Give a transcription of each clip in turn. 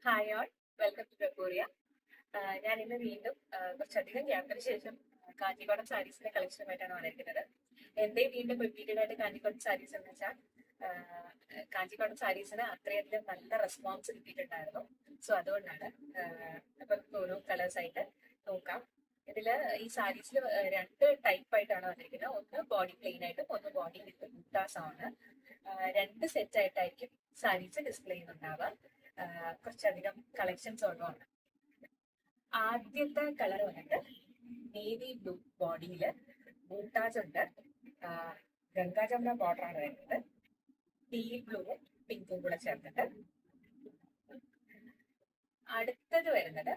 Hi all, welcome to പ്രപ്പോറിയ. ഞാൻ ഇന്ന് വീണ്ടും കുറച്ചധികം ഗ്യാപ്പിന് ശേഷം കാഞ്ചീപുരം സാരീസിന്റെ കളക്ഷനുമായിട്ടാണ് വന്നിരിക്കുന്നത്. എന്തേ വീണ്ടും റിപ്പീറ്റഡ് ആയിട്ട് കാഞ്ചീപുരം സാരീസ് എന്ന് വെച്ചാൽ കാഞ്ചീപുരം സാരീസിന് അത്രയധികം നല്ല റെസ്പോൺസ് കിട്ടിയിട്ടുണ്ടായിരുന്നു. സോ അതുകൊണ്ടാണ് അപ്പൊ ഓരോ കളേഴ്സ് ആയിട്ട് നോക്കാം. ഇതില് ഈ സാരീസിൽ രണ്ട് ടൈപ്പ് ആയിട്ടാണ് വന്നിരിക്കുന്നത്. ഒന്ന് ബോഡി പ്ലെയിൻ ആയിട്ടും ഒന്ന് ബോഡി വിത്ത് ബൂട്ടാസ് ആണ്. രണ്ട് സെറ്റ് ആയിട്ടായിരിക്കും സാരീസ് ഡിസ്പ്ലേ ചെയ്യുന്നുണ്ടാവുക. കുറച്ചധികം കളക്ഷൻസ് ഉള്ളതാണ്. ആദ്യത്തെ കളർ വന്നിട്ട് നേവി ബ്ലൂ ബോഡിയില് ബൂട്ടാസ് ഉണ്ട്. ഗംഗാ ജമുന ബോർഡർ ആണ് വരുന്നത്. ഡീപ് ബ്ലൂവും പിങ്കും കൂടെ ചേർത്തിട്ട്. അടുത്തത് വരുന്നത്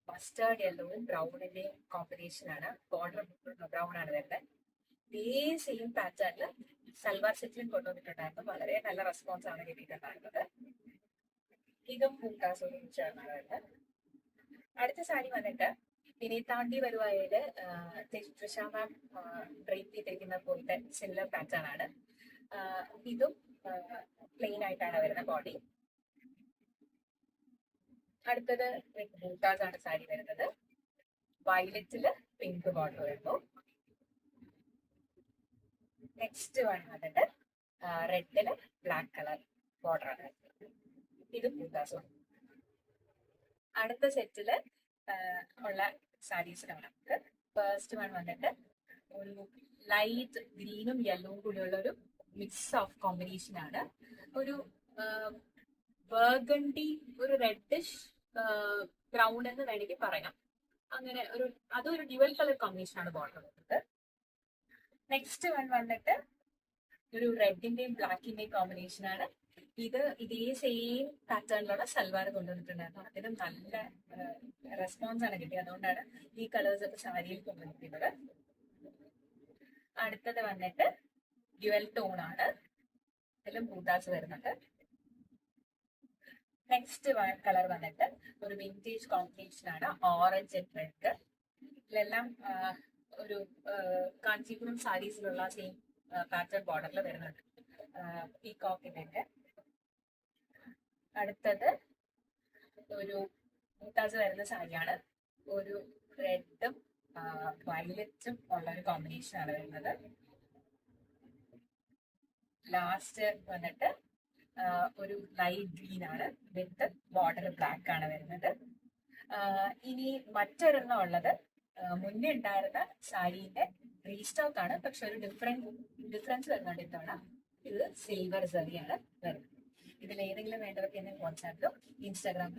മസ്റ്റേർഡ് യെല്ലോവും ബ്രൗണിന്റെയും കോമ്പിനേഷൻ ആണ്. ബോർഡർ ബ്രൗൺ ആണ് വരുന്നത്. ഇതേ സെയിം പാറ്റേണില് സൽവാർ സെറ്റിലും കൊണ്ടുവന്നിട്ടുണ്ടായിരുന്നു. വളരെ നല്ല റെസ്പോൺസ് ആണ് കിട്ടിയിട്ടുണ്ടായിരുന്നത്. ഇതും ബൂട്ടാസ് ചേർന്നാണ് വരുന്നത്. അടുത്ത സാരി വന്നിട്ട് വിനീതാണ്ടി വരുവായയില് തൃഷ മാം ഡ്രേപ്പ് ചെയ്തിരിക്കുന്ന പോലത്തെ സിമിലർ പാറ്റേൺ ആണ്. ഇതും പ്ലെയിൻ ആയിട്ടാണ് വരുന്ന ബോഡി. അടുത്തത് ബൂട്ടാസ് ആണ് സാരി വരുന്നത്. വയലറ്റില് പിങ്ക് ബോർഡർ വരുന്നു. നെക്സ്റ്റ് വൺ വന്നിട്ട് റെഡില് ബ്ലാക്ക് കളർ ബോർഡർ ആണ്. ഇതും ബൂട്ടാസും. അടുത്ത സെറ്റില് ഉള്ള സാരീസിലാണ് നമുക്ക് ഫസ്റ്റ് വൺ വന്നിട്ട് ഒരു ലൈറ്റ് ഗ്രീനും യെല്ലോവും കൂടിയുള്ള ഒരു മിക്സ് ഓഫ് കോമ്പിനേഷൻ ആണ്. ഒരു ബർഗണ്ടി, ഒരു റെഡിഷ് ബ്രൗൺ എന്ന് വേണമെങ്കിൽ പറയാം. അങ്ങനെ ഒരു അതൊരു ഡ്യുവൽ കളർ കോമ്പിനേഷൻ ആണ് ബോർഡർ വരുന്നത്. നെക്സ്റ്റ് വൺ വന്നിട്ട് ഒരു റെഡിന്റെയും ബ്ലാക്കിന്റെയും കോമ്പിനേഷൻ ആണ്. ഇതേ സെയിം പാറ്റേണിലുള്ള സൽവാർ കൊണ്ടുവന്നിട്ടുണ്ടായിരുന്നു. അതിനും നല്ല റെസ്പോൺസ് ആണ് കിട്ടിയത്. അതുകൊണ്ടാണ് ഈ കളേഴ്സ് ഒക്കെ സാരിയിൽ കൊണ്ടുവന്നിരിക്കുന്നത്. അടുത്തത് വന്നിട്ട് ഡ്യുവൽ ടോൺ ആണ്. ഇതിലും ബൂട്ടാസ് വരുന്നുണ്ട്. നെക്സ്റ്റ് കളർ വന്നിട്ട് ഒരു വിന്റേജ് കോമ്പിനേഷൻ ആണ്. Orange and red. ഇതിലെല്ലാം ഒരു കാഞ്ചീപുരം സാരീസിലുള്ള സെയിം പാറ്റേൺ ബോർഡറിൽ വരുന്നുണ്ട്. പീകോക്കിന്റെ. അടുത്തത് ഒരു ബൂട്ടാസ് വരുന്ന സാരിയാണ്. ഒരു റെഡും വയലറ്റും ഉള്ള ഒരു കോമ്പിനേഷൻ ആണ് വരുന്നത്. ലാസ്റ്റ് വന്നിട്ട് ഒരു ലൈറ്റ് ഗ്രീൻ ആണ് വിത്ത് ബോർഡർ ബ്ലാക്ക് ആണ് വരുന്നത്. ഇനി മറ്റൊരെണ്ണം ഉള്ളത് മുന്നേ ഉണ്ടായിരുന്ന സാരീന്റെ റീസ്റ്റോക്ക് ആണ്. പക്ഷെ ഒരു ഡിഫറൻസ് വരുന്നുണ്ട് ഇത്തവണ. ഇത് സിൽവർ സറിയാണ് വരുന്നത്. ഇതിൽ ഏതെങ്കിലും വേണ്ടവർക്ക് എന്നെ വാട്സാപ്പിലോ ഇൻസ്റ്റാഗ്രാമിലോ